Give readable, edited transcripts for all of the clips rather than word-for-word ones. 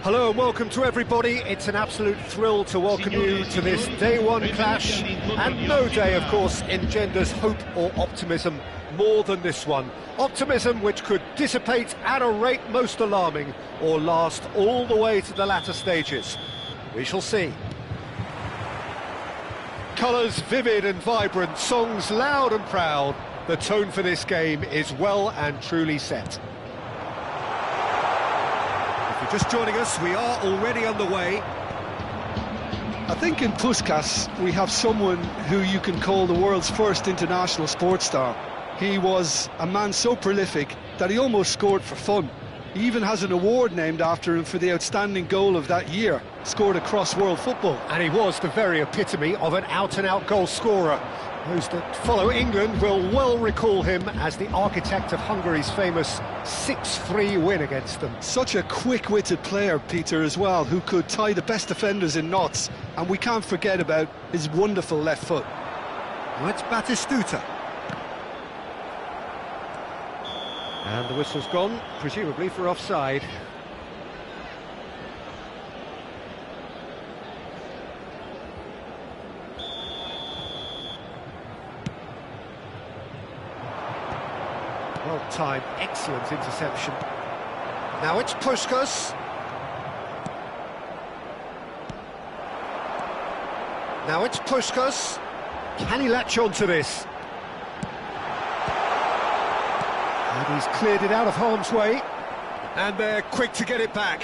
Hello and welcome to everybody. It's an absolute thrill to welcome you to this day one clash, and no day, of course, engenders hope or optimism more than this one. Optimism which could dissipate at a rate most alarming or last all the way to the latter stages. We shall see. Colours vivid and vibrant, songs loud and proud. The tone for this game is well and truly set. If you're just joining us, we are already underway. I think in Puskás we have someone who you can call the world's first international sports star. He was a man so prolific that he almost scored for fun. He even has an award named after him for the outstanding goal of that year, scored across world football. And he was the very epitome of an out-and-out goal scorer. Those that follow England will well recall him as the architect of Hungary's famous 6-3 win against them. Such a quick-witted player, Peter, as well, who could tie the best defenders in knots. And we can't forget about his wonderful left foot. Well, it's Batistuta. And the whistle's gone, presumably for offside. Well-timed, excellent interception. Now it's Puskás. Now it's Puskás. Can he latch on to this? And he's cleared it out of harm's way. And they're quick to get it back.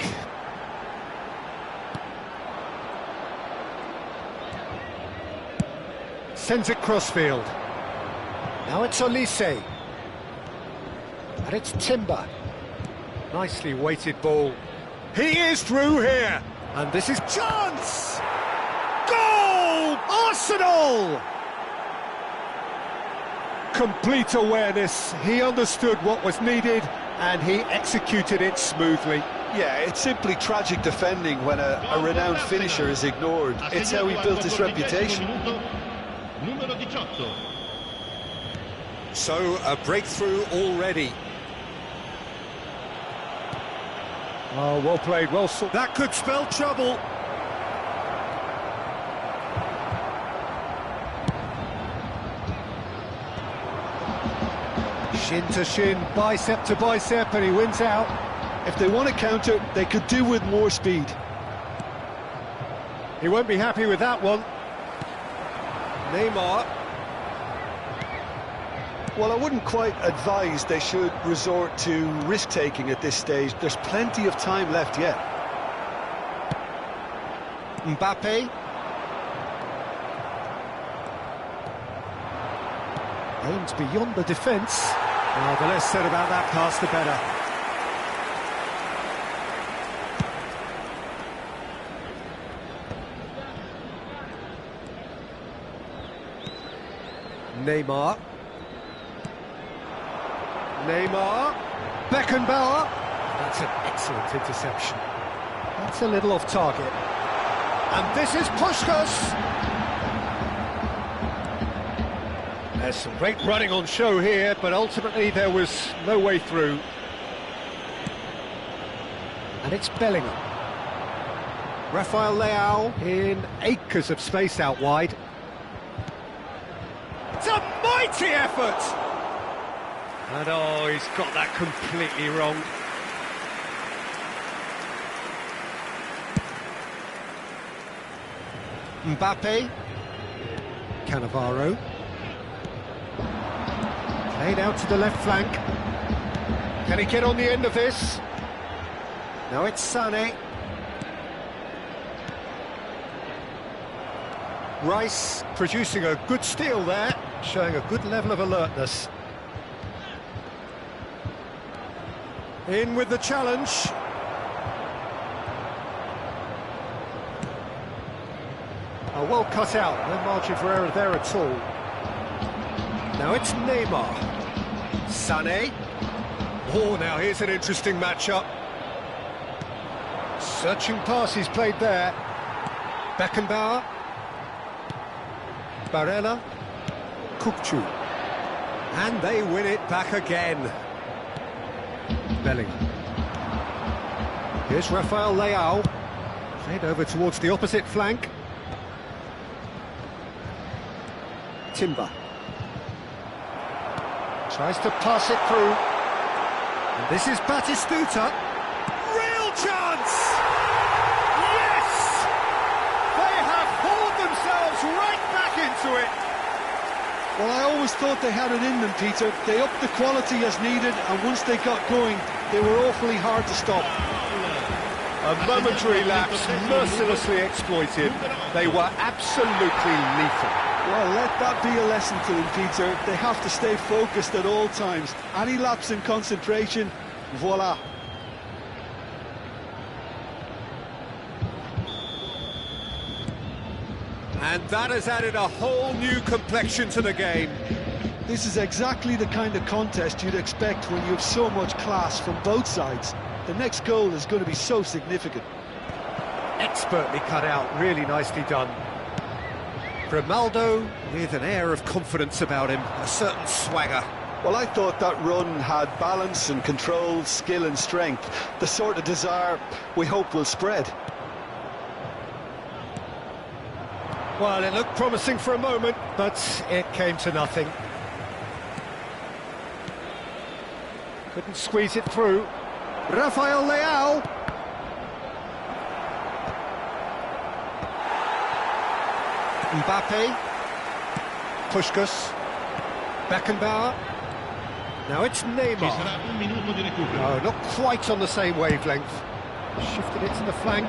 Sends it crossfield. Now it's Olise. And it's Timber. Nicely weighted ball. He is through here. And this is chance! Goal! Arsenal! Complete awareness. He understood what was needed and he executed it smoothly. Yeah, it's simply tragic defending when a renowned finisher is ignored. It's how he built his reputation. So, a breakthrough already. Oh, well played, well sorted. That could spell trouble. Shin to shin, bicep to bicep, and he wins out. If they want to counter, they could do with more speed. He won't be happy with that one. Neymar. Well, I wouldn't quite advise they should resort to risk-taking at this stage. There's plenty of time left yet. Mbappe. Aims beyond the defence. Well, the less said about that pass, the better. Neymar. Neymar. Beckenbauer. That's an excellent interception. That's a little off target. And this is Puskás. There's some great running on show here, but ultimately there was no way through. And it's Bellingham. Rafael Leao in acres of space out wide. It's a mighty effort! And oh, he's got that completely wrong. Mbappe. Cannavaro. Played out to the left flank. Can he get on the end of this? Now it's Sané. Rice producing a good steal there, showing a good level of alertness. In with the challenge. Oh, well cut out, no margin for error there at all. Now it's Neymar. Sané. Oh, now here's an interesting matchup. Searching pass he's played there. Beckenbauer. Barella. Kukçu. And they win it back again. Bellingham. Here's Rafael Leao. Played over towards the opposite flank. Timber. Tries to pass it through. And this is Batistuta. Real chance! Yes! They have hauled themselves right back into it. Well, I always thought they had it in them, Peter. They upped the quality as needed, and once they got going, they were awfully hard to stop. A momentary lapse, mercilessly exploited. They were absolutely lethal. Well, let that be a lesson to them, Peter. They have to stay focused at all times. Any lapse in concentration, voila. And that has added a whole new complexion to the game. This is exactly the kind of contest you'd expect when you have so much class from both sides. The next goal is going to be so significant. Expertly cut out, really nicely done. Grimaldo with an air of confidence about him, a certain swagger. Well, I thought that run had balance and control, skill and strength, the sort of desire we hope will spread. Well, it looked promising for a moment, but it came to nothing. Couldn't squeeze it through. Rafael Leao. Mbappe. Puskas. Beckenbauer. Now it's Neymar. No, not quite on the same wavelength. Shifted it to the flank.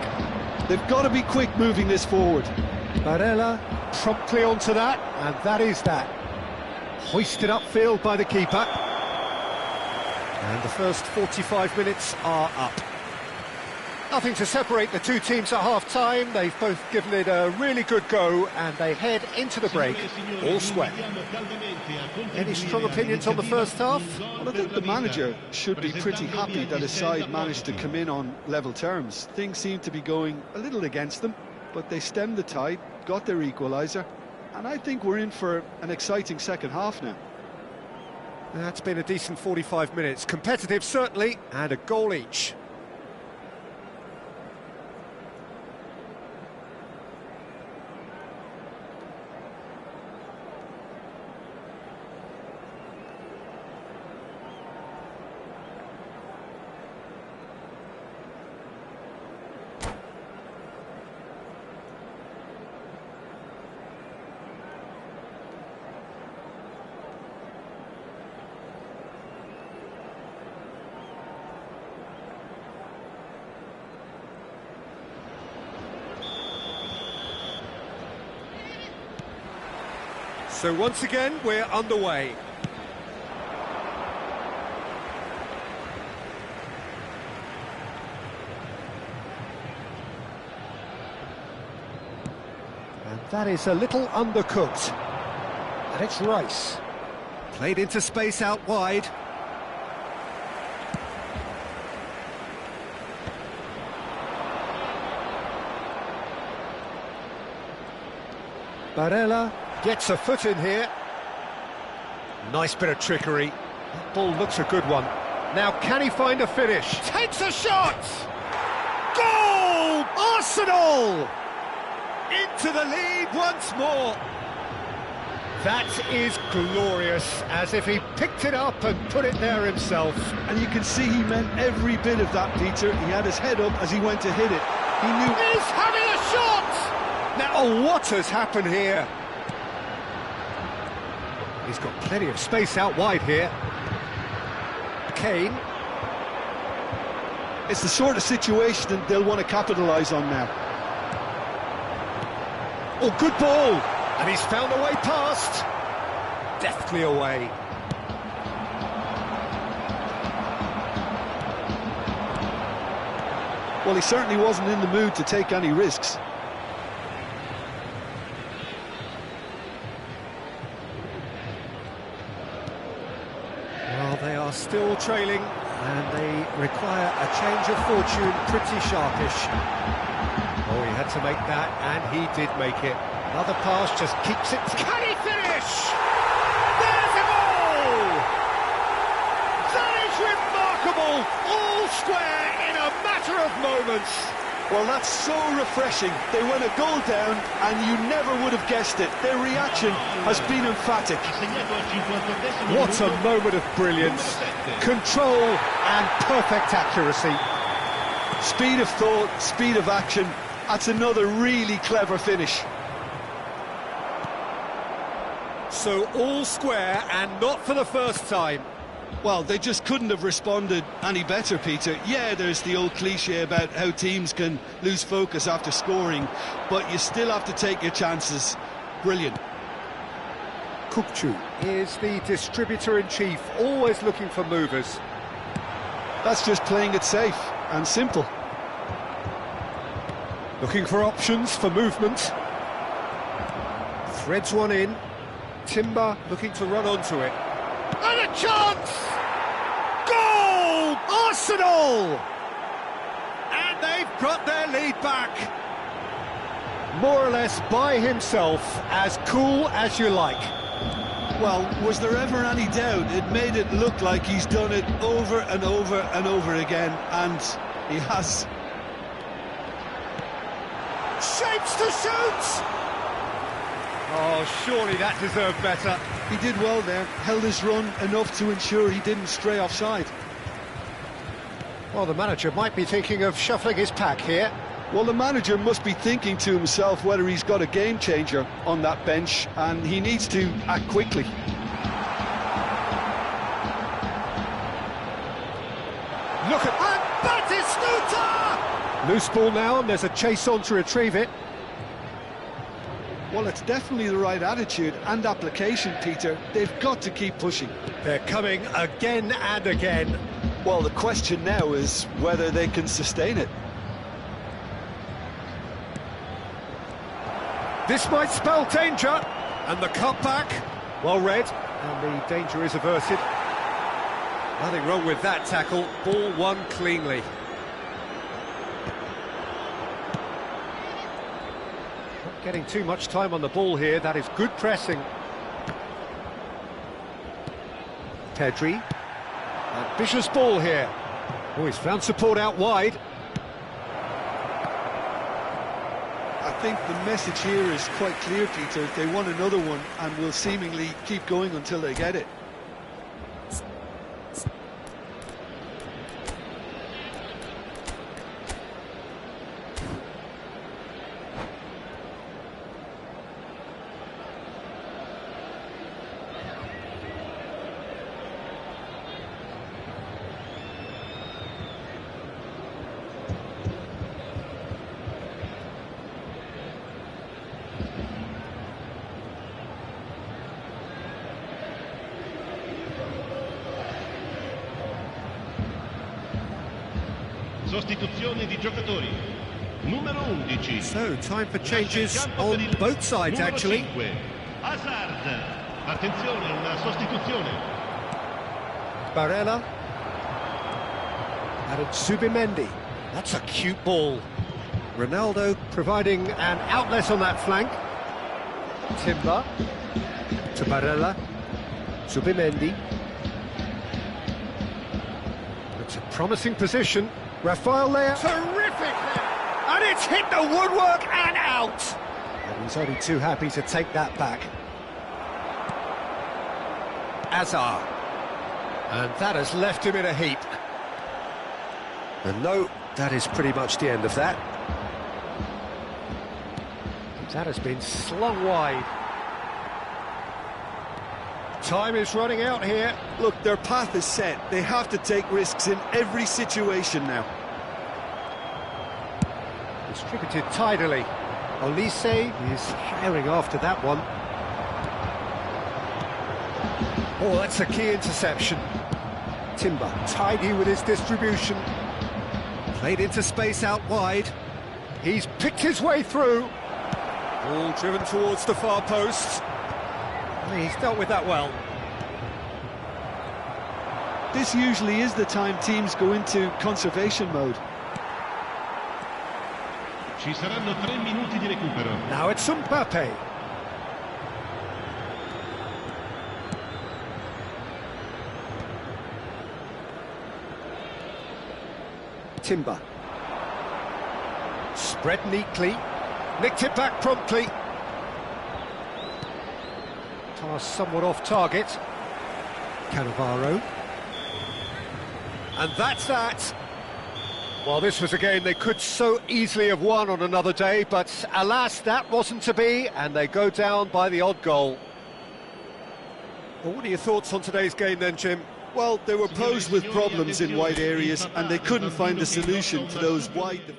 They've got to be quick moving this forward. Barella promptly onto that, and that is that. Hoisted upfield by the keeper. And the first 45 minutes are up. Nothing to separate the two teams at half-time. They've both given it a really good go, and they head into the break all square. Any strong opinions on the first half? Well, I think the manager should be pretty happy that his side managed to come in on level terms. Things seem to be going a little against them, but they stemmed the tide, got their equaliser, and I think we're in for an exciting second half now. That's been a decent 45 minutes. Competitive, certainly, and a goal each. So once again, we're underway. And that is a little undercooked. And it's Rice. Played into space out wide. Barella gets a foot in here. Nice bit of trickery. That ball looks a good one. Now, can he find a finish? Takes a shot! Goal! Arsenal! Into the lead once more. That is glorious, as if he picked it up and put it there himself. And you can see he meant every bit of that, Peter. He had his head up as he went to hit it. He knew... He's having a shot! Now, oh, what has happened here? He's got plenty of space out wide here. Kane. It's the sort of situation that they'll want to capitalise on now. Oh, good ball! And he's found a way past. Deftly away. Well, he certainly wasn't in the mood to take any risks. Well, they are still trailing, and they require a change of fortune pretty sharpish. Oh, he had to make that, and he did make it. Another pass just keeps it... Can he finish? There's a goal! That is remarkable! All square in a matter of moments. moments. Well, that's so refreshing. They went a goal down and you never would have guessed it. Their reaction has been emphatic. What a moment of brilliance. Control and perfect accuracy. Speed of thought, speed of action. That's another really clever finish. So all square and not for the first time. Well, they just couldn't have responded any better, Peter. Yeah, there's the old cliche about how teams can lose focus after scoring, but you still have to take your chances. Brilliant. Kukçu is the distributor-in-chief, always looking for movers. That's just playing it safe and simple. Looking for options for movement. Threads one in. Timber looking to run onto it. And a chance! Goal! Arsenal! And they've got their lead back. More or less by himself, as cool as you like. Well, was there ever any doubt? It made it look like he's done it over and over and over again, and he has. Shapes to shoot! Oh, surely that deserved better. He did well there, held his run enough to ensure he didn't stray offside. Well, the manager might be thinking of shuffling his pack here. Well, the manager must be thinking to himself whether he's got a game changer on that bench, and he needs to act quickly. Look at that! Batistuta! Loose ball now, and there's a chase on to retrieve it. Well, it's definitely the right attitude and application, Peter. They've got to keep pushing. They're coming again and again. Well, the question now is whether they can sustain it. This might spell danger, and the cutback, well read, and the danger is averted. Nothing wrong with that tackle, ball won cleanly. Not getting too much time on the ball here, that is good pressing. Pedri, ambitious ball here. Oh, he's found support out wide. I think the message here is quite clear, Peter. They want another one and will seemingly keep going until they get it. Sostituzione di giocatori. Numero 11. So, time for changes on both sides, actually. 5. Hazard. Attenzione, una sostituzione. Barella. And Zubimendi. That's a cute ball. Ronaldo providing an outlet on that flank. Timber. To Barella. Zubimendi. It's a promising position. Rafael Leao. Terrific! And it's hit the woodwork and out! And he's only too happy to take that back. Azar. And that has left him in a heap. And no, that is pretty much the end of that. That has been slung wide. Time is running out here. Look, their path is set. They have to take risks in every situation now. Distributed tidily. Olise is firing after that one. Oh, that's a key interception. Timber, tidy with his distribution. Played into space out wide. He's picked his way through. Ball driven towards the far post. He's dealt with that well. This usually is the time teams go into conservation mode. Ci saranno 3 minuti di recupero. Now it's Mbappe. Timber. Spread neatly, nicked it back promptly. Pass somewhat off target. Cannavaro. And that's that. Well, this was a game they could so easily have won on another day, but alas, that wasn't to be, and they go down by the odd goal. Well, what are your thoughts on today's game then, Jim? Well, they were posed with problems in wide areas and they couldn't find a solution to those wide...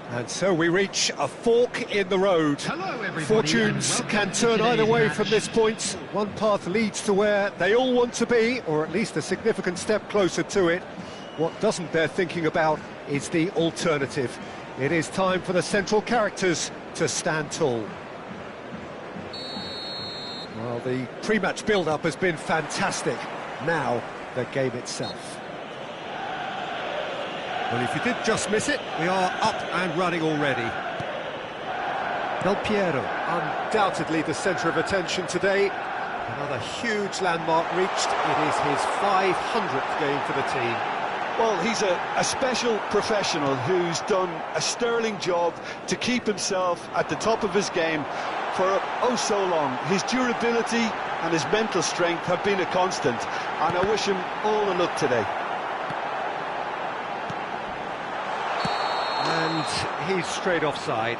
And so we reach a fork in the road. Hello, everybody, Fortunes can turn either way from this point. One path leads to where they all want to be, or at least a significant step closer to it. What doesn't bear thinking about is the alternative. It is time for the central characters to stand tall. Well, the pre-match build-up has been fantastic. Now, the game itself. Well, if you did just miss it, we are up and running already. Del Piero, undoubtedly the centre of attention today. Another huge landmark reached. It is his 500th game for the team. Well, he's a special professional who's done a sterling job to keep himself at the top of his game for oh so long. His durability and his mental strength have been a constant, and I wish him all the luck today. And he's straight offside.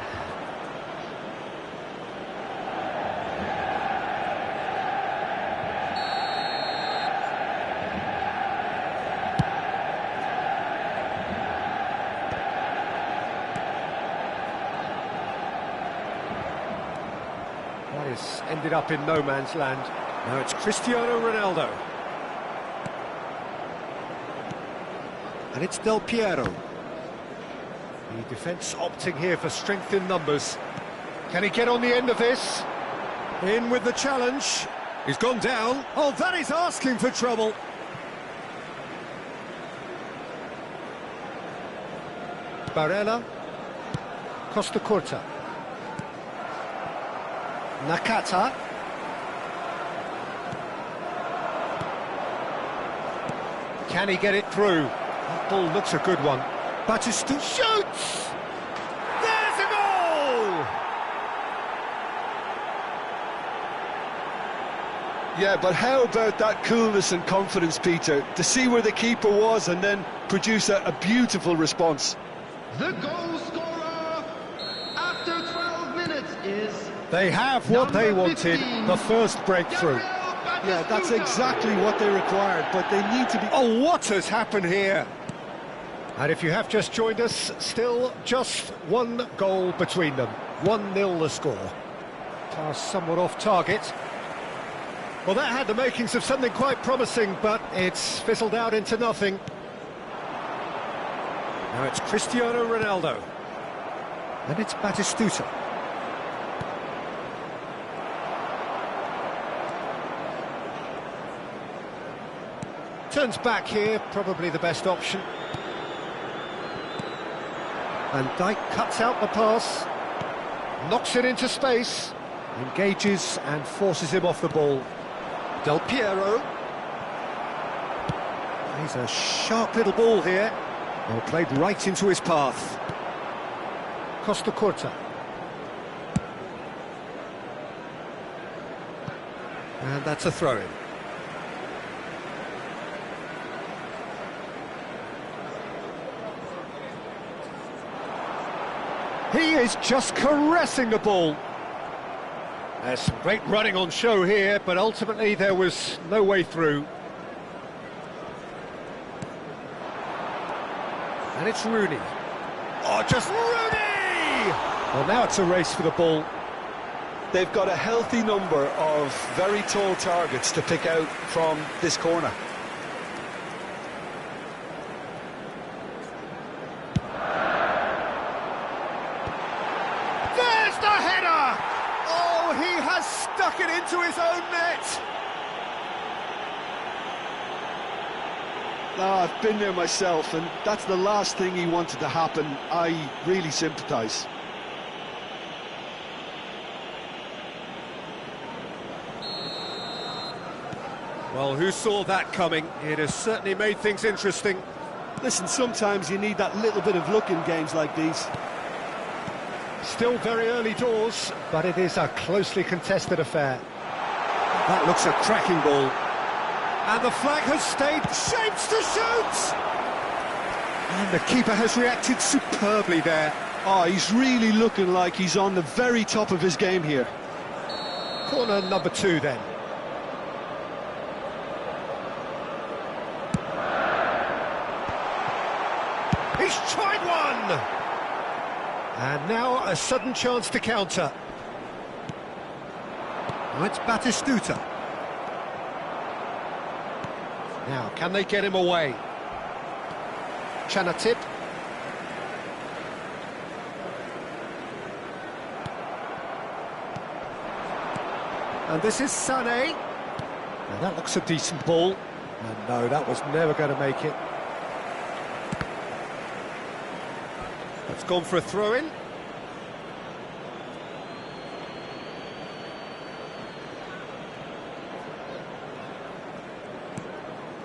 ended up in no man's land. Now it's Cristiano Ronaldo. And it's Del Piero. The defence opting here for strength in numbers. Can he get on the end of this? In with the challenge. He's gone down. Oh, that is asking for trouble. Barella. Costa Curta. Nakata. Can he get it through? That ball looks a good one. Batistuta shoots! There's a goal! Yeah, but how about that coolness and confidence, Peter, to see where the keeper was and then produce a beautiful response. The goal scorer after 12 minutes is... They have what they wanted, 15, the first breakthrough. Yeah, that's exactly what they required, but they need to be... Oh, what has happened here? And if you have just joined us, still just one goal between them. 1-0 the score. Pass somewhat off target. Well, that had the makings of something quite promising, but it's fizzled out into nothing. Now it's Cristiano Ronaldo. And it's Batistuta. Turns back here, probably the best option. And Dijk cuts out the pass, knocks it into space, engages and forces him off the ball. Del Piero. He's a sharp little ball here. Well, played right into his path. Costa Curta. And that's a throw-in. He is just caressing the ball. There's some great running on show here, but ultimately there was no way through. And it's Rooney. Oh, just Rooney! Well, now it's a race for the ball. They've got a healthy number of very tall targets to pick out from this corner. There's the header! Oh, he has stuck it into his own net! I've been there myself, and that's the last thing he wanted to happen. I really sympathise. Well, who saw that coming? It has certainly made things interesting. Listen, sometimes you need that little bit of luck in games like these. Still very early doors, but it is a closely contested affair. That looks a cracking ball. And the flag has stayed. Shapes to shoot! And the keeper has reacted superbly there. Oh, he's really looking like he's on the very top of his game here. Corner number 2 then. He's tried one! And now a sudden chance to counter. Oh, it's Batistuta. Now, can they get him away? Chanatip. And this is Sané. Now that looks a decent ball. And no, that was never going to make it. That's gone for a throw-in.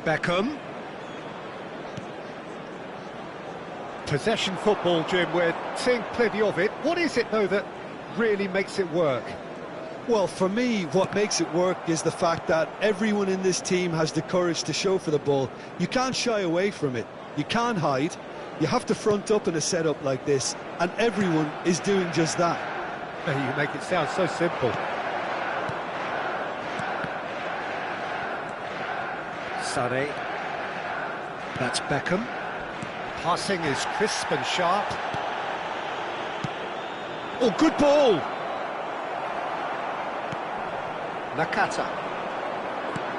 Beckham. Possession football, Jim, we're seeing plenty of it. What is it, though, that really makes it work? Well, for me, what makes it work is the fact that everyone in this team has the courage to show for the ball. You can't shy away from it. You can't hide. You have to front up in a setup like this, and everyone is doing just that. You make it sound so simple. Sané. That's Beckham. Passing is crisp and sharp. Oh, good ball! Nakata.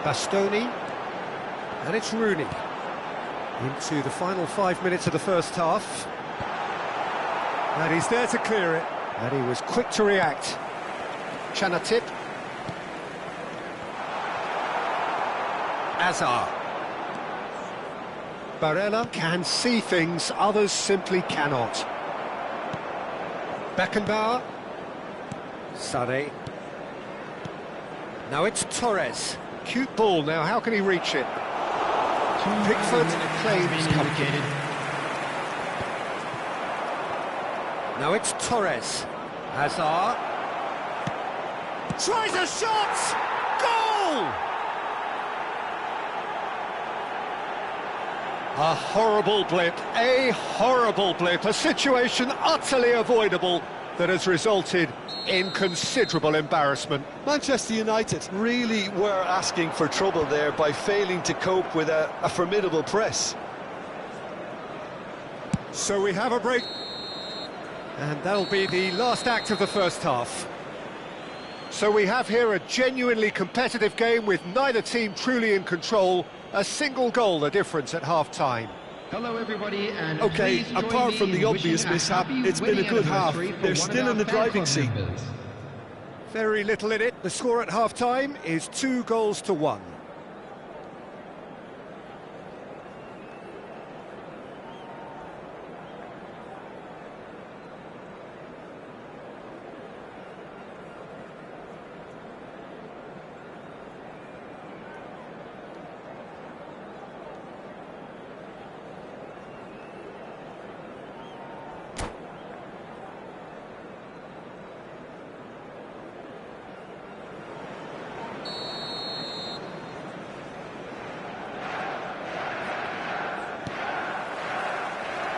Bastoni. And it's Rooney. Into the final 5 minutes of the first half. And he's there to clear it. And he was quick to react. Chanatip. Azar. Barella can see things others simply cannot. Beckenbauer. Sane. Now it's Torres. Cute ball now, how can he reach it? Pickford claims comfort. Now it's Torres. Hazard. Tries a shot! Goal! A horrible blip, a situation utterly avoidable that has resulted in considerable embarrassment. Manchester United really were asking for trouble there by failing to cope with a formidable press. So we have a break. And that'll be the last act of the first half. So we have here a genuinely competitive game with neither team truly in control. A single goal the difference at half-time. Hello everybody, and Okay, please join apart me from the in obvious wishing a mishap, happy it's been a winning good half. anniversary for They're one still of in the our fan driving club seat. members. Very little in it. The score at half-time is 2-1.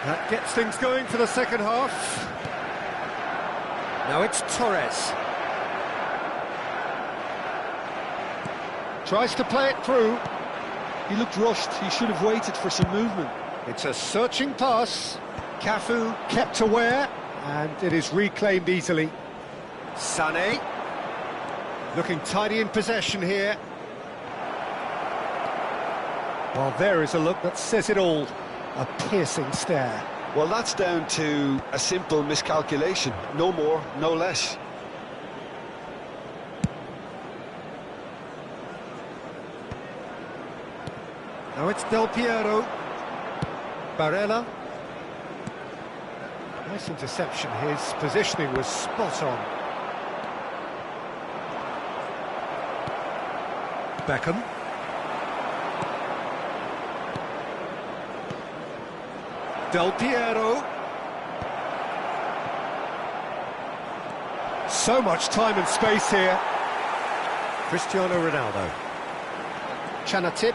That gets things going for the second half. Now it's Torres. Tries to play it through. He looked rushed, he should have waited for some movement. It's a searching pass. Cafu kept aware, and it is reclaimed easily. Sané. Looking tidy in possession here. Well, there is a look that says it all. A piercing stare. Well, that's down to a simple miscalculation. No more, no less. Now it's Del Piero. Barella. Nice interception. His positioning was spot on. Beckham. Del Piero. So much time and space here. Cristiano Ronaldo. Chanatip.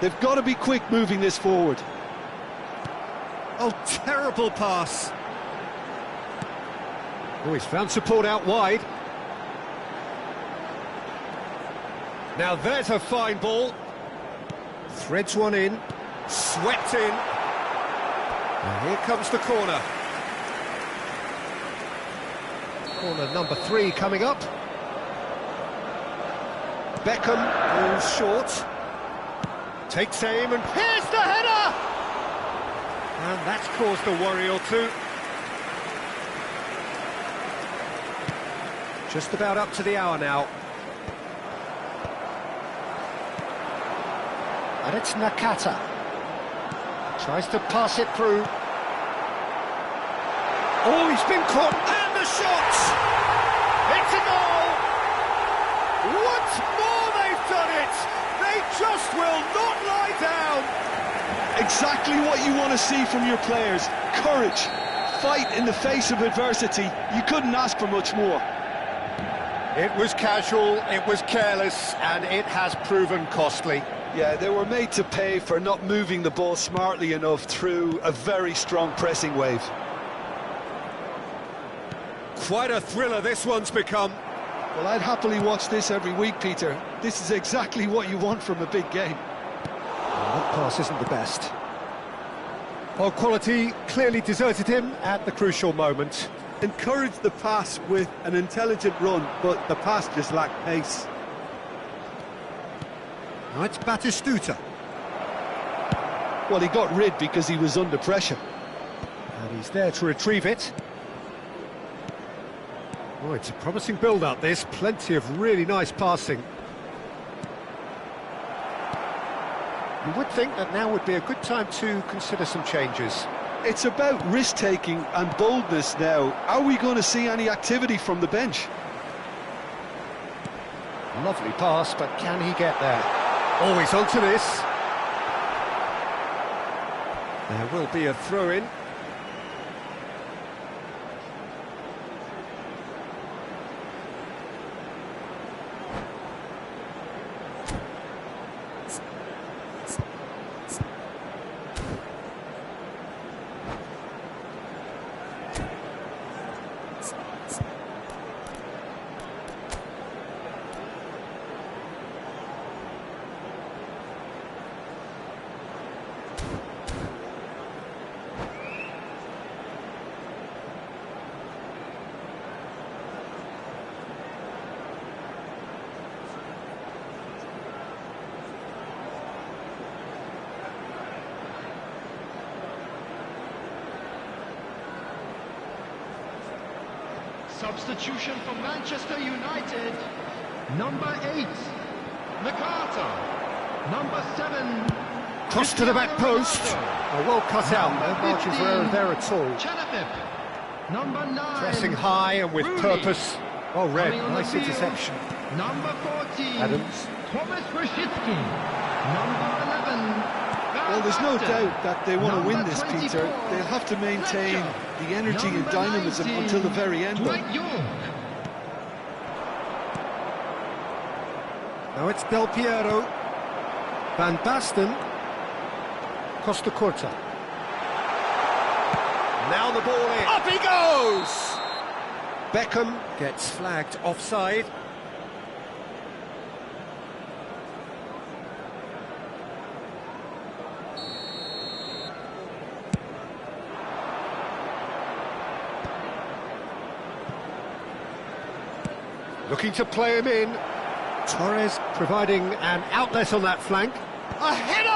They've got to be quick moving this forward. Oh, terrible pass. Oh, he's found support out wide. Now there's a fine ball. Threads one in. Swept in. And here comes the corner. Corner number 3 coming up. Beckham falls short. Takes aim and here's the header! And that's caused a worry or two. Just about up to the hour now. And it's Nakata. Tries to pass it through. Oh, he's been caught, and the shot! It's a goal! Once more they've done it! They just will not lie down! Exactly what you want to see from your players. Courage, fight in the face of adversity. You couldn't ask for much more. It was casual, it was careless, and it has proven costly. Yeah, they were made to pay for not moving the ball smartly enough through a very strong pressing wave. Quite a thriller this one's become. Well, I'd happily watch this every week, Peter. This is exactly what you want from a big game. Well, that pass isn't the best. Well, quality clearly deserted him at the crucial moment. Encouraged the pass with an intelligent run, but the pass just lacked pace. Now it's Batistuta. Well, he got rid because he was under pressure. And he's there to retrieve it. Oh, it's a promising build-up, this. Plenty of really nice passing. You would think that now would be a good time to consider some changes. It's about risk-taking and boldness now. Are we going to see any activity from the bench? Lovely pass, but can he get there? Oh, he's onto this. There will be a throw-in. Substitution for Manchester United. Number 8, McCarter. Number 7, Cross to the back post. Oh, well cut out. No margin for error there at all. Chenefip. Number 9. Pressing high and with Rooney. purpose. Oh, red. Coming on the Nice field. interception. Number 14, Adams. Thomas Rashitsky. Number 11, Well, there's no Van doubt that they want to win Number this, 24, Peter. They'll have to maintain Fletcher. the energy and Number dynamism 19, until the very end. Dwight York. Now it's Del Piero. Van Basten. Costa Curta. Now the ball in. Up he goes! Beckham gets flagged offside. Looking to play him in. Torres providing an outlet on that flank. A header!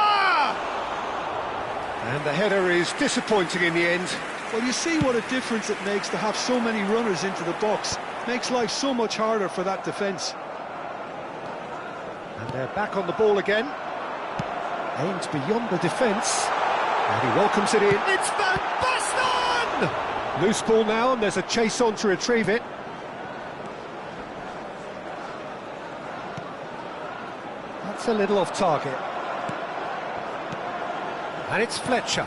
And the header is disappointing in the end. Well, you see what a difference it makes to have so many runners into the box. Makes life so much harder for that defence. And they're back on the ball again. Aims beyond the defence. And he welcomes it in. It's Van Basten! Loose ball now, and there's a chase on to retrieve it. That's a little off target. And it's Fletcher.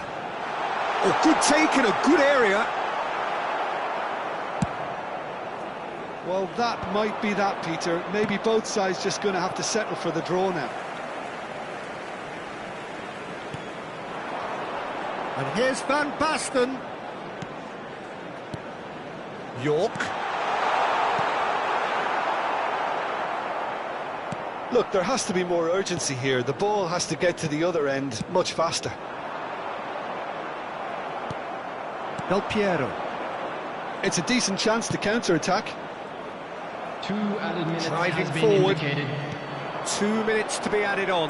Oh, good take in a good area. Well, that might be that, Peter. Maybe both sides just going to have to settle for the draw now. And here's Van Basten. York. Look, there has to be more urgency here. The ball has to get to the other end much faster. Del Piero. It's a decent chance to counter-attack. 2 added minutes Driving has been forward. indicated. 2 minutes to be added on.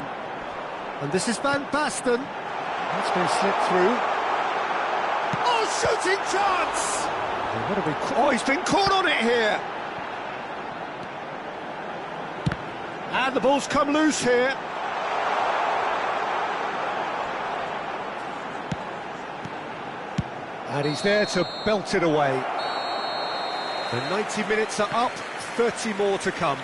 And this is Van Basten. That's been slipped through. Oh, shooting chance! Oh, what have we... Oh, he's been caught on it here. And the ball's come loose here. And he's there to belt it away. The 90 minutes are up, 30 more to come.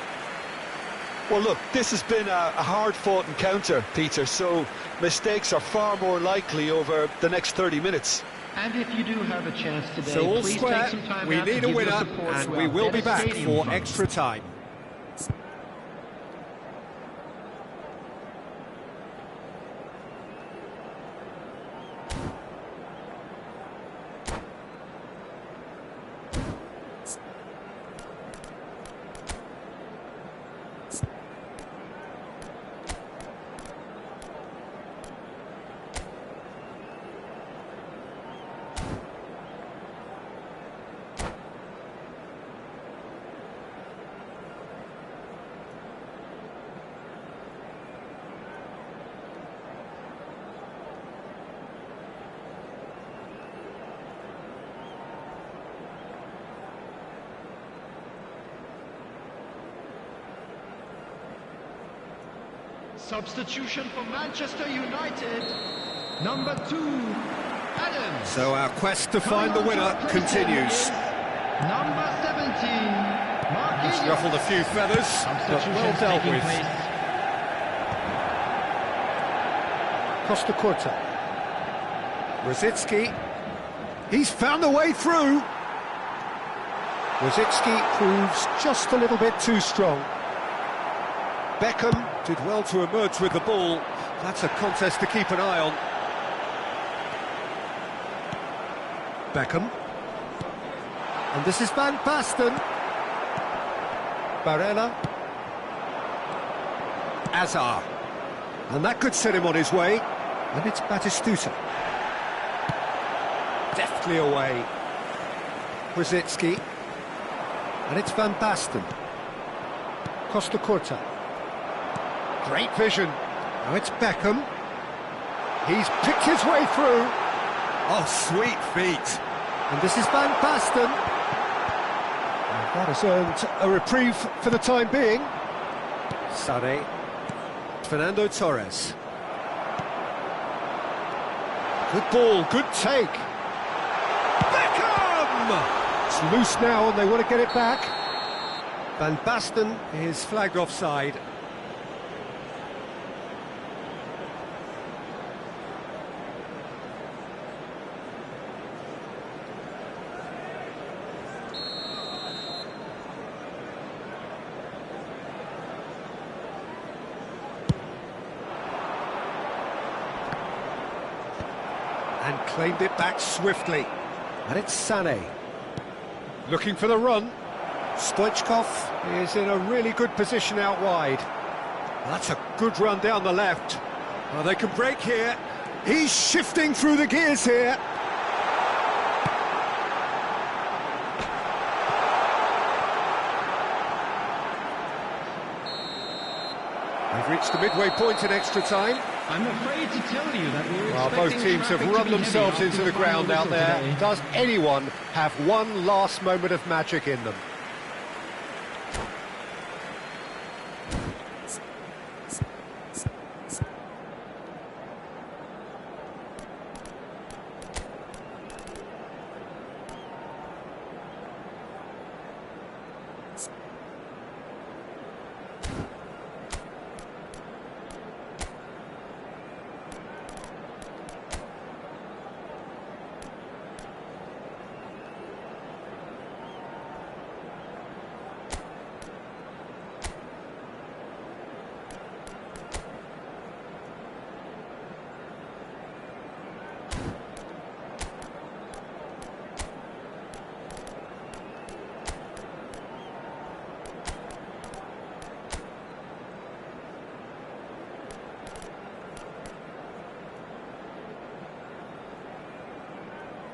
Well, look, this has been a hard-fought encounter, Peter, so mistakes are far more likely over the next 30 minutes. And if you do have a chance today, So all please square, take some time we out to need a give your winner, support and to we our will be Better back Stadium for Fund. extra time. Substitution for Manchester United. Number 2, Adams. So our quest to find the winner continues. Number 17, He's Marquinhos. ruffled a few feathers, but well dealt with. Costa Curta. Rosicki. He's found a way through. Rosicki proves just a little bit too strong. Beckham did well to emerge with the ball. That's a contest to keep an eye on. Beckham. And this is Van Basten. Barella. Azar. And that could set him on his way. And it's Batistuta. Deftly away. Rosicki. And it's Van Basten. Costa Curta. Great vision. Now it's Beckham. He's picked his way through. Oh, sweet feet. And this is Van Basten. And that has earned a reprieve for the time being. Sané. Fernando Torres. Good ball, good take. Beckham! It's loose now and they want to get it back. Van Basten is flagged offside. And claimed it back swiftly. And it's Sané. Looking for the run. Stoichkov is in a really good position out wide. That's a good run down the left. Oh, they can break here. He's shifting through the gears here. They've reached the midway point in extra time. I'm afraid to tell you that we're Well, both expecting teams have traffic to run be themselves heavy into after the ground final out whistle there. today. Does anyone have one last moment of magic in them?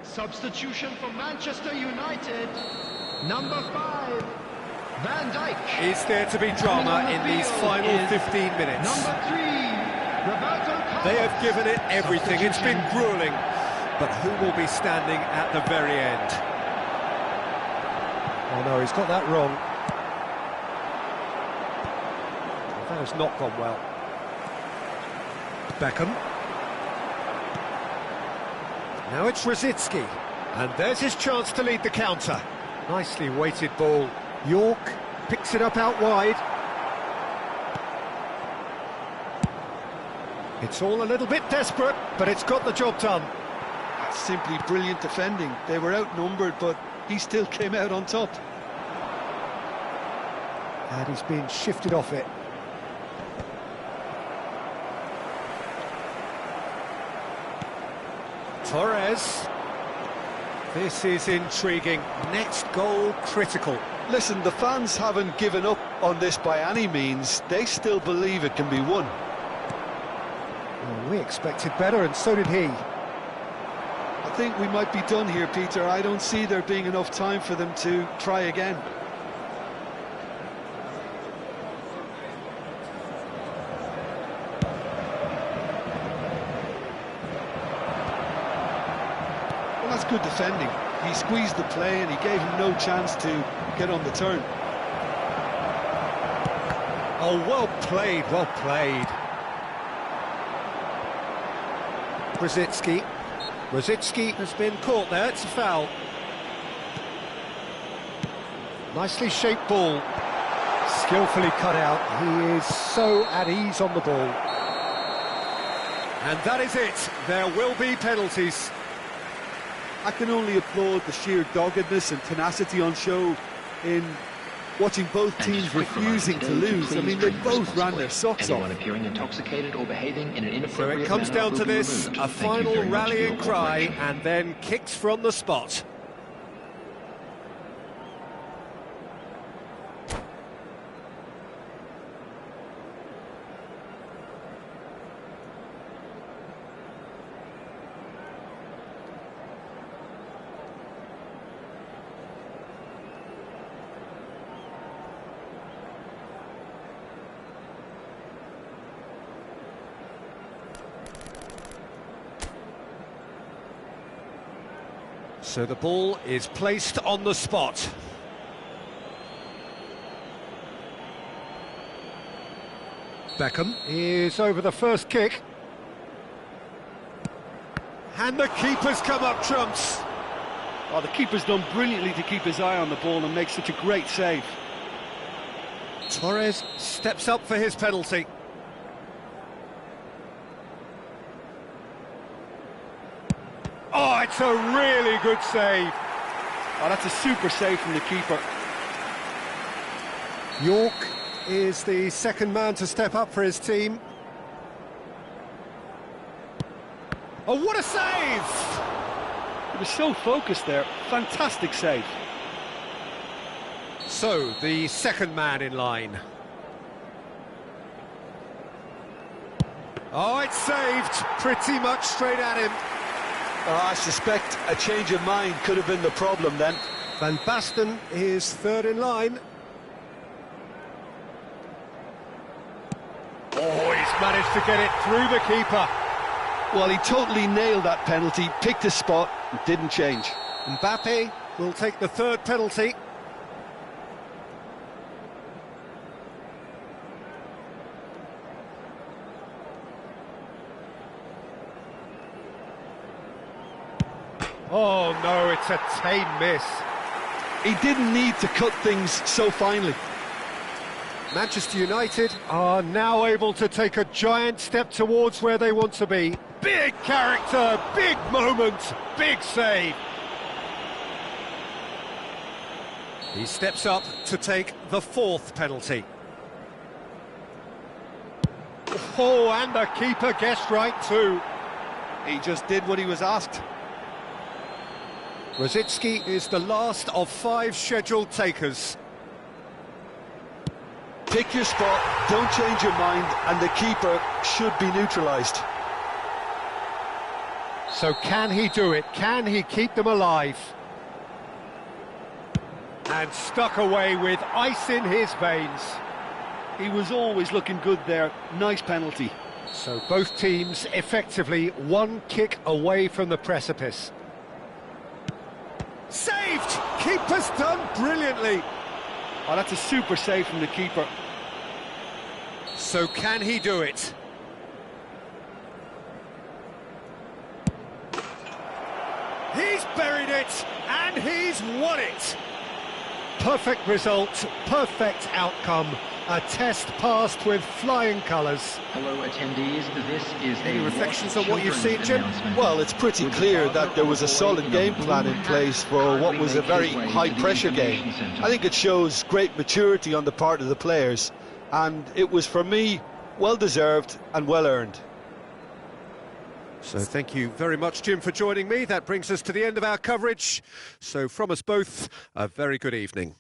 Substitution for Manchester United. Number 5, Van Dijk. Is there to be drama in these final 15 minutes? Number 3, Roberto Carlos. They have given it everything. It's been grueling. But who will be standing at the very end? Oh no, he's got that wrong. That has not gone well. Beckham. Now it's Rosicki. And there's his chance to lead the counter. Nicely weighted ball. York picks it up out wide. It's all a little bit desperate, but it's got the job done. That's simply brilliant defending. They were outnumbered, but he still came out on top. And he's being shifted off it. Torres. This is intriguing. Next goal critical. Listen, the fans haven't given up on this by any means. They still believe it can be won. Well, we expected better, and so did he. I think we might be done here, Peter. I don't see there being enough time for them to try again. Well, that's good defending. He squeezed the play and he gave him no chance to get on the turn. Oh, well played, well played. Brzezinski. Brzezinski has been caught there, it's a foul. Nicely shaped ball. Skillfully cut out. He is so at ease on the ball. And that is it. There will be penalties. I can only applaud the sheer doggedness and tenacity on show in watching both teams refusing to lose. I mean, they both ran their socks off. Appearing intoxicated or behaving in an So inappropriate it comes manner down will to be this, removed. a Thank you final very much for rallying your cry, cooperation. and then kicks from the spot. So the ball is placed on the spot. Beckham is over the first kick. And the keeper's come up trumps. Oh, the keeper's done brilliantly to keep his eye on the ball and make such a great save. Torres steps up for his penalty. Oh, it's a really good save. Oh, that's a super save from the keeper. York is the second man to step up for his team. Oh, what a save! He was so focused there. Fantastic save. So, the second man in line. Oh, it's saved pretty much straight at him. I suspect a change of mind could have been the problem then. Van Basten is third in line. Oh, he's managed to get it through the keeper. Well, he totally nailed that penalty, picked his spot, and didn't change. Mbappe will take the third penalty. Oh no, it's a tame miss. He didn't need to cut things so finely. Manchester United are now able to take a giant step towards where they want to be. Big character, big moment, big save. He steps up to take the fourth penalty. Oh, and the keeper guessed right too. He just did what he was asked. Rosicky is the last of 5 scheduled takers. Pick your spot, don't change your mind, and the keeper should be neutralised. So can he do it? Can he keep them alive? And stuck away with ice in his veins. He was always looking good there. Nice penalty. So both teams effectively 1 kick away from the precipice. Saved! Keeper's done brilliantly. Oh, that's a super save from the keeper. So can he do it? He's buried it, and he's won it. Perfect result, perfect outcome. A test passed with flying colours. Hello, attendees. This is Any a reflections Watch on what you've seen, Children's Jim? announcement. Well, it's pretty clear that there was a solid game plan in place for what was a very high-pressure game. I think it shows great maturity on the part of the players, and it was, for me, well-deserved and well-earned. So thank you very much, Jim, for joining me. That brings us to the end of our coverage. So from us both, a very good evening.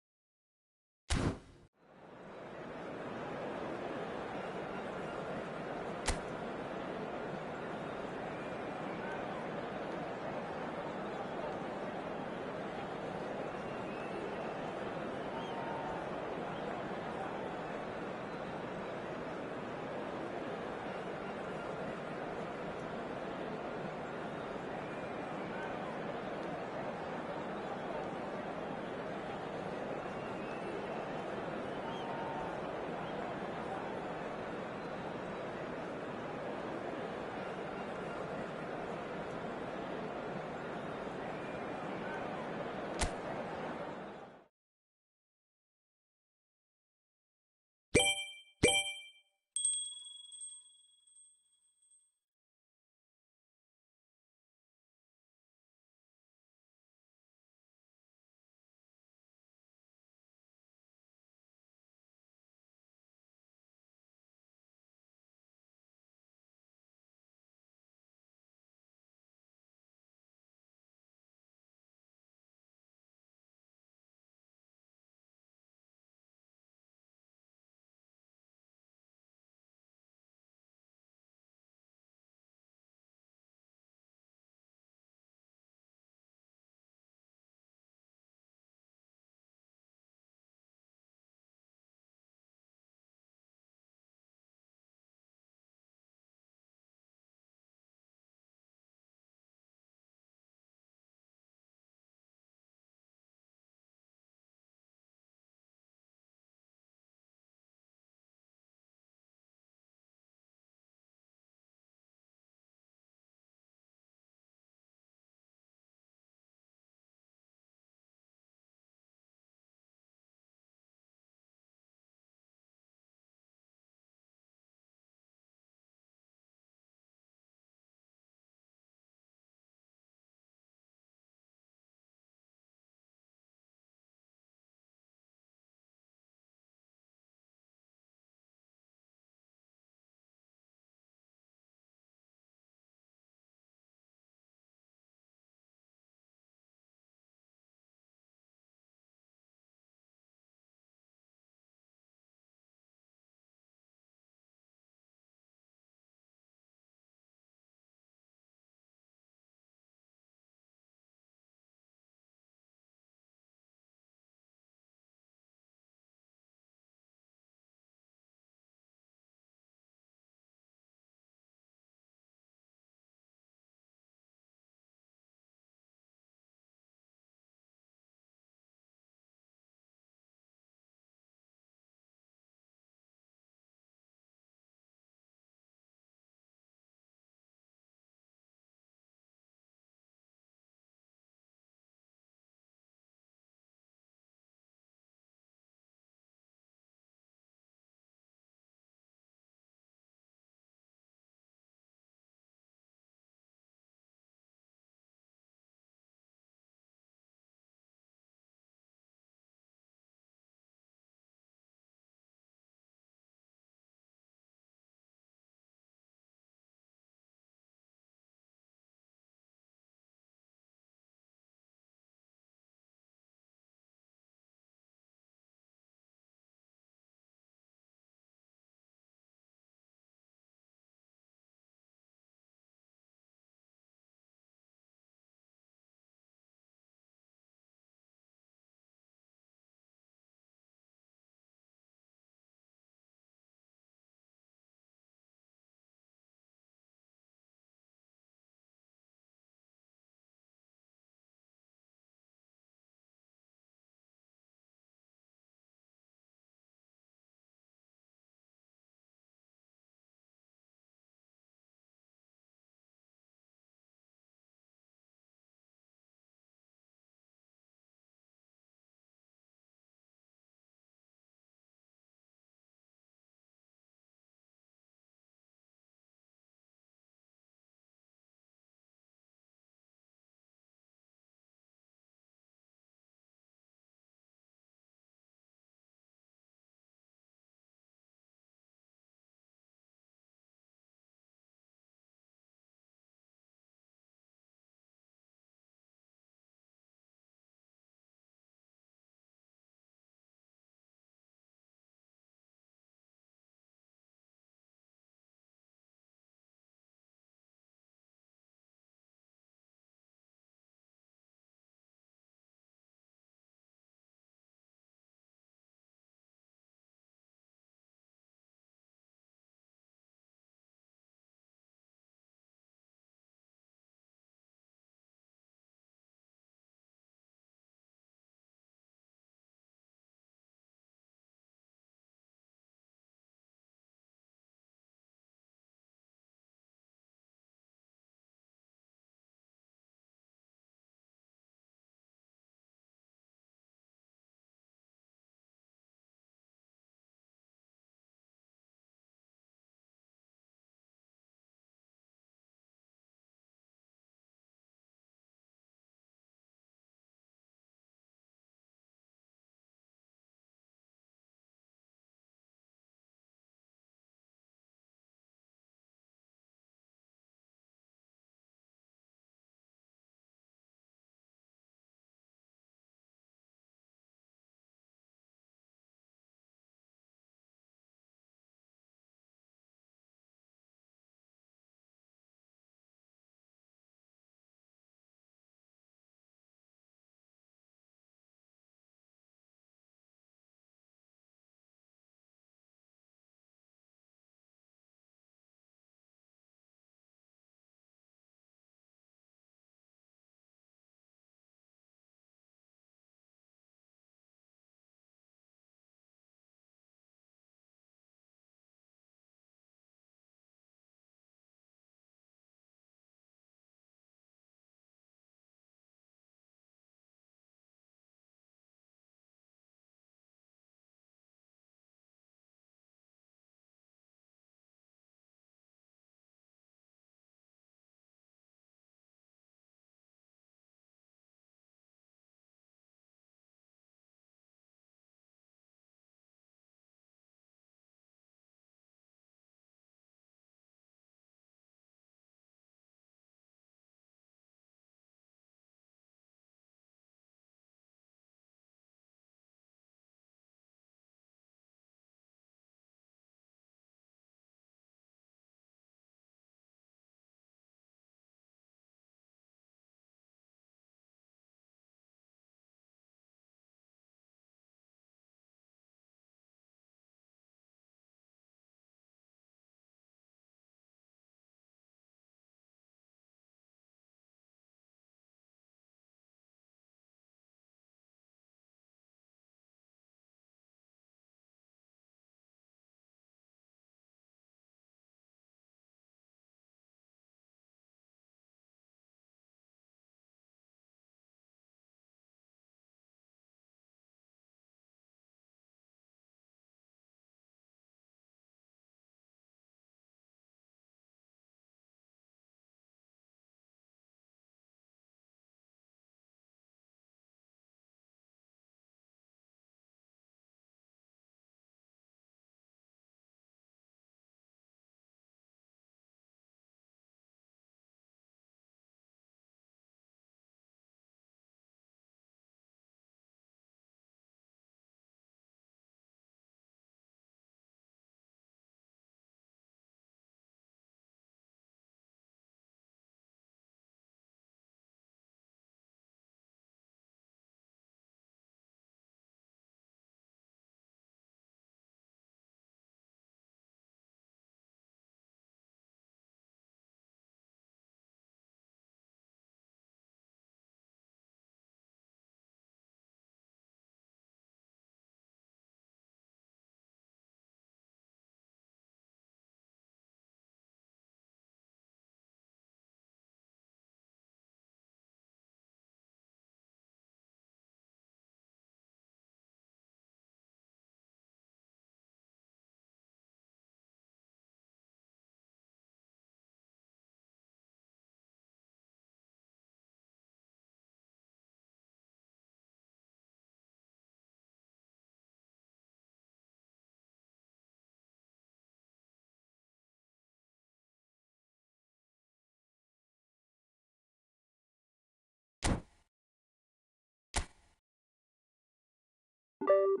Thanks.